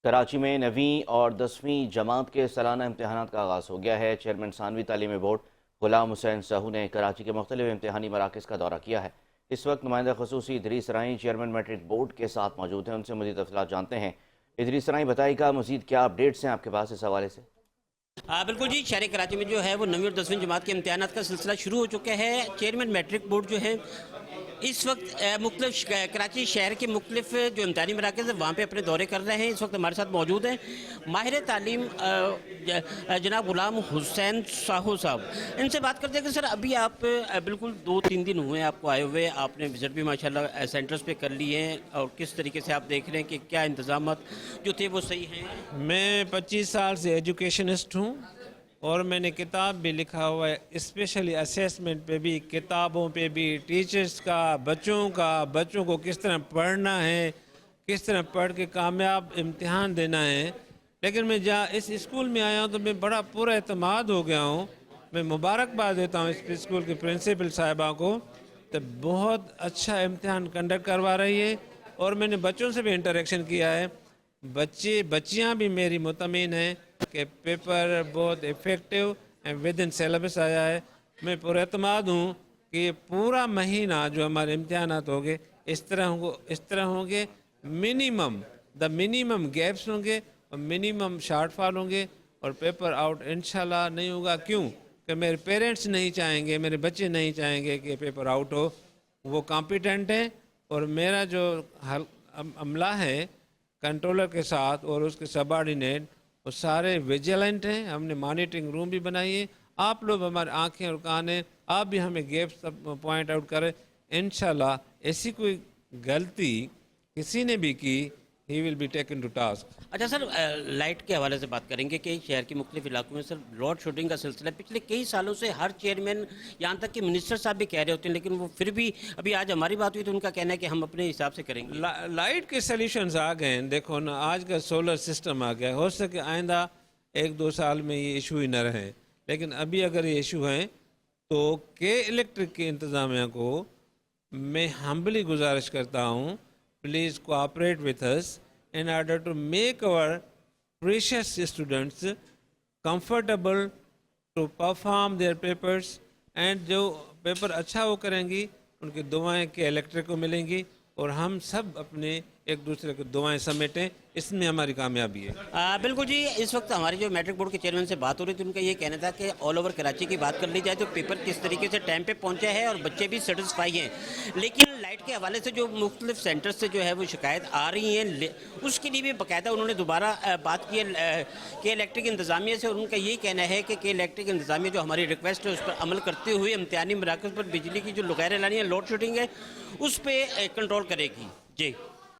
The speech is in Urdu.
کراچی میں 9ویں اور 10ویں جماعت کے سالانہ امتحانات کا آغاز ہو گیا ہے۔ چیئرمین ثانوی تعلیمی بورڈ غلام حسین سہو نے کراچی کے مختلف امتحانی مراکز کا دورہ کیا ہے۔ اس وقت نمائندہ خصوصی ادریس رائیں چیئرمین میٹرک بورڈ کے ساتھ موجود ہیں، ان سے مزید تفصیلات جانتے ہیں۔ ادریس رائیں بتائیے گا مزید کیا اپڈیٹس ہیں آپ کے پاس اس حوالے سے؟ بالکل جی، شہر کراچی میں جو ہے وہ 9ویں اور 10ویں جماعت کے امتحانات کا سلسلہ شروع ہو چکا ہے۔ چیئرمین میٹرک بورڈ جو ہے اس وقت مختلف کراچی شہر کے مختلف جو امتحانی مراکز ہیں وہاں پہ اپنے دورے کر رہے ہیں۔ اس وقت ہمارے ساتھ موجود ہیں ماہر تعلیم جناب غلام حسین ساہو صاحب۔ ان سے بات کرتے ہیں کہ سر ابھی آپ بالکل 2-3 دن ہوئے ہیں آپ کو آئے ہوئے، آپ نے وزٹ بھی ماشاءاللہ سینٹرز پہ کر لیے ہیں، اور کس طریقے سے آپ دیکھ رہے ہیں کہ کیا انتظامات جو تھے وہ صحیح ہیں؟ میں 25 سال سے ایجوکیشنسٹ ہوں اور میں نے کتاب بھی لکھا ہوا ہے، اسپیشلی اسیسمنٹ پہ بھی، کتابوں پہ بھی، ٹیچرز کا، بچوں کو کس طرح پڑھنا ہے، کس طرح پڑھ کے کامیاب امتحان دینا ہے۔ لیکن میں جہاں اس اسکول میں آیا ہوں تو میں بڑا پورا اعتماد ہو گیا ہوں۔ میں مبارکباد دیتا ہوں اس اسکول کے پرنسپل صاحبہ کو، تو بہت اچھا امتحان کنڈکٹ کروا رہی ہے، اور میں نے بچوں سے بھی انٹریکشن کیا ہے۔ بچیاں بھی میری مطمئن ہیں کہ پیپر بہت effective and within syllabus آیا ہے۔ میں پر اعتماد ہوں کہ یہ پورا مہینہ جو ہمارے امتحانات ہوں گے اس طرح ہوں گے، منیمم گیپس ہوں گے اور منیمم شارٹ فال ہوں گے، اور پیپر آؤٹ انشاءاللہ نہیں ہوگا۔ کیوں کہ میرے پیرنٹس نہیں چاہیں گے، میرے بچے نہیں چاہیں گے کہ پیپر آؤٹ ہو۔ وہ کمپیٹنٹ ہیں، اور میرا جو عملہ ہے کنٹرولر کے ساتھ اور اس کے سبارڈینیٹ وہ سارے ویجیلنٹ ہیں۔ ہم نے مانیٹرنگ روم بھی بنائی ہے۔ آپ لوگ ہمارے آنکھیں اور کان ہیں، آپ بھی ہمیں گیپس پوائنٹ آؤٹ کریں۔ انشاءاللہ ایسی کوئی غلطی کسی نے بھی کی، he will be taken to task. اچھا سر، لائٹ کے حوالے سے بات کریں گے کہ شہر کے مختلف علاقوں میں سر لوڈ شیڈنگ کا سلسلہ پچھلے کئی سالوں سے ہر چیئرمین، یہاں تک کہ منسٹر صاحب بھی کہہ رہے ہوتے ہیں، لیکن وہ پھر بھی ابھی آج ہماری بات ہوئی تو ان کا کہنا ہے کہ ہم اپنے حساب سے کریں گے۔ لائٹ کے سلیوشنز آ گئے ہیں، دیکھو نا، آج کا سولر سسٹم آ گیا، ہو سکے آئندہ 1-2 سال میں یہ ایشو ہی نہ رہیں، لیکن ابھی اگر یہ ایشو ہیں تو الیکٹرک کے انتظامیہ کو میں ہمبلی گزارش کرتا ہوں، پلیز کوآپریٹ وتھ اس in order to make our precious students comfortable to perform their papers, and جو پیپر اچھا وہ کریں گی ان کی دعائیں کے الیکٹرک کو ملیں گی، اور ہم سب اپنے ایک دوسرے کو دعائیں سمیٹیں، اس میں ہماری کامیابی ہے۔ بالکل جی، اس وقت ہمارے جو میٹرک بورڈ کے چیئرمین سے بات ہو رہی تھی، ان کا یہ کہنا تھا کہ آل اوور کراچی کی بات کر لی جائے تو پیپر کس طریقے سے ٹائم پہ پہنچا ہے اور بچے بھی سیٹسفائی ہیں، لیکن لائٹ کے حوالے سے جو مختلف سینٹر سے جو ہے وہ شکایت آ رہی ہیں، اس کے لیے بھی باقاعدہ انہوں نے دوبارہ بات کی ہے کہ الیکٹرک انتظامیہ سے، اور ان کا یہ کہنا ہے کہ الیکٹرک انتظامیہ جو ہماری ریکویسٹ ہے اس پر عمل کرتے ہوئے امتحانی مراکز پر بجلی کی جو غیر اعلانیہ لوڈ شیڈنگ ہے اس پہ کنٹرول کرے گی۔ جی